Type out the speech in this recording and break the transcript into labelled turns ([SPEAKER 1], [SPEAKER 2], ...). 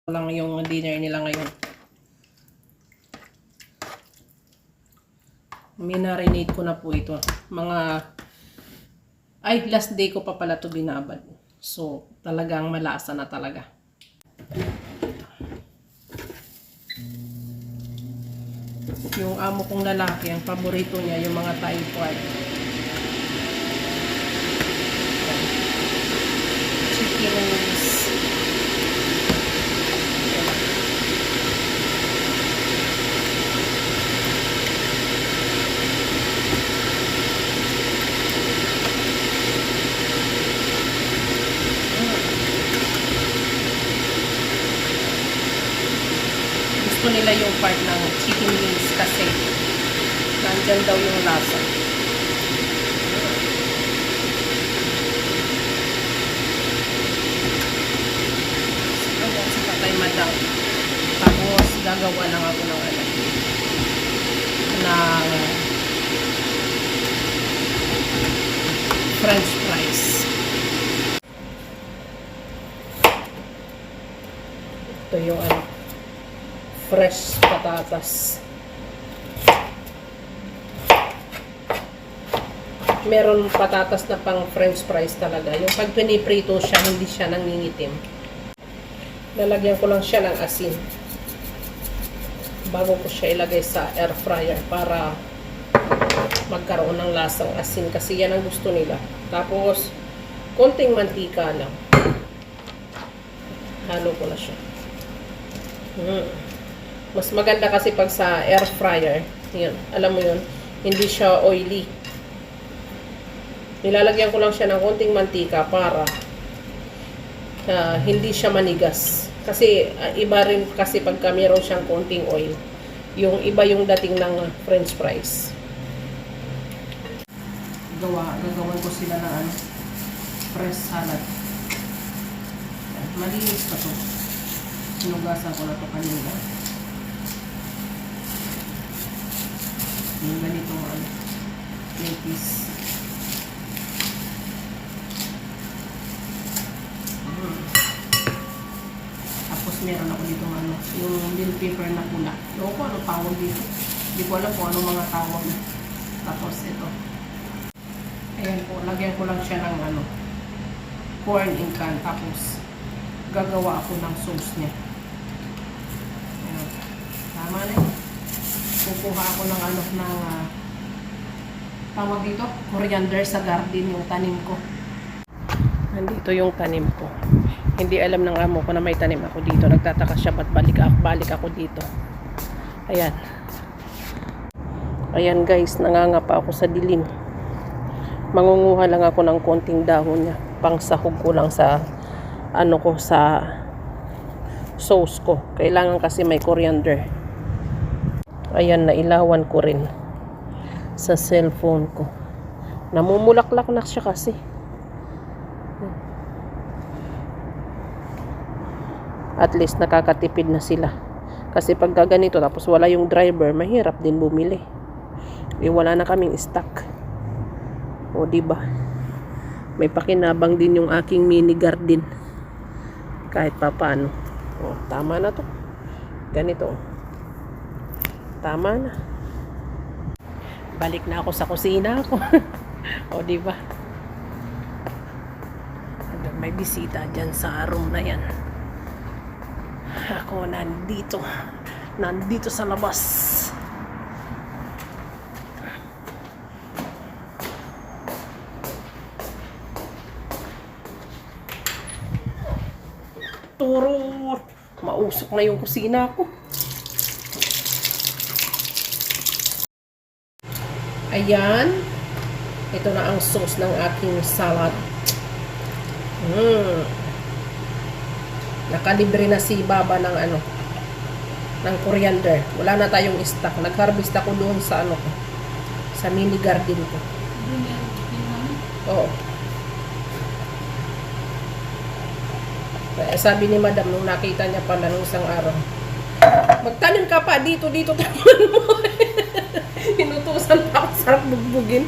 [SPEAKER 1] lang yung dinner nila ngayon. Minarinate ko na po ito. Last day ko pa pala ito binabad. So, talagang malasa na talaga. Yung amo kong lalaki, ang paborito niya, yung mga Thai food. Chicken wings. Gusto nila yung part ng chicken wings kasi nandyan daw yung lasa. Ayan, sa patay madam. Tapos gagawa lang ako ng French fries. Ito yung fresh patatas. Meron patatas na pang French fries talaga. Yung pag piniprito siya, hindi siya nangingitim. Lalagyan ko lang siya ng asin bago ko siya ilagay sa air fryer para magkaroon ng lasang asin kasi yan ang gusto nila. Tapos konting mantika lang. Halo ko na siya. Mas maganda kasi pag sa air fryer, yun, alam mo yun, hindi siya oily. Nilalagyan ko lang siya ng konting mantika para hindi siya manigas. Kasi iba rin kasi pagka meron siyang konting oil. Yung iba yung dating ng French fries. Gagawan ko sila ng fresh salad. Malinis pa to. Sinugasan ko na to kanina. Yung ganitong lettuce. Tapos meron ako dito yung bell pepper na pula. Ewan ko ano tawag dito. Hindi ko alam kung anong mga tawag na. Tapos ito. Ayan po, lagyan ko lang siya ng corn in can. Tapos gagawa ako ng sauce niya. Ayan. Tama na yun. Kukuha ako ng tawag dito, coriander sa garden, yung tanim ko. Nandito yung tanim ko. Hindi alam ng amo ko na may tanim ako dito. Nagtataka siya ba't balik ako dito. Ayan. Ayan guys, nangangapa ako sa dilim. Mangunguha lang ako ng konting dahon niya. Pangsahog ko lang sa sa sauce ko. Kailangan kasi may coriander. Ayan, nailawan ko rin sa cellphone ko. Namumulaklak na siya kasi. At least nakakatipid na sila. Kasi pag ganito tapos wala yung driver, mahirap din bumili. Wala na kaming stock. O diba? May pakinabang din yung aking mini garden. Kahit papaano. O, tama na to. Ganito. Tama na. Balik na ako sa kusina ko. O diba? May bisita dyan sa room na yan. Ako nandito sa labas. Turo, mausok na yung kusina ko. Ayan, ito na ang sauce ng aking salad. Nakalibre na si Baba ng ng coriander. Wala na tayong stock. Nag-harvest ako doon sa sa mini garden ko. Oo. Sabi ni Madam nung nakita niya pala nung isang araw, magtanim ka pa dito tanim mo. Inutusan pa ako, sarap bugbugin.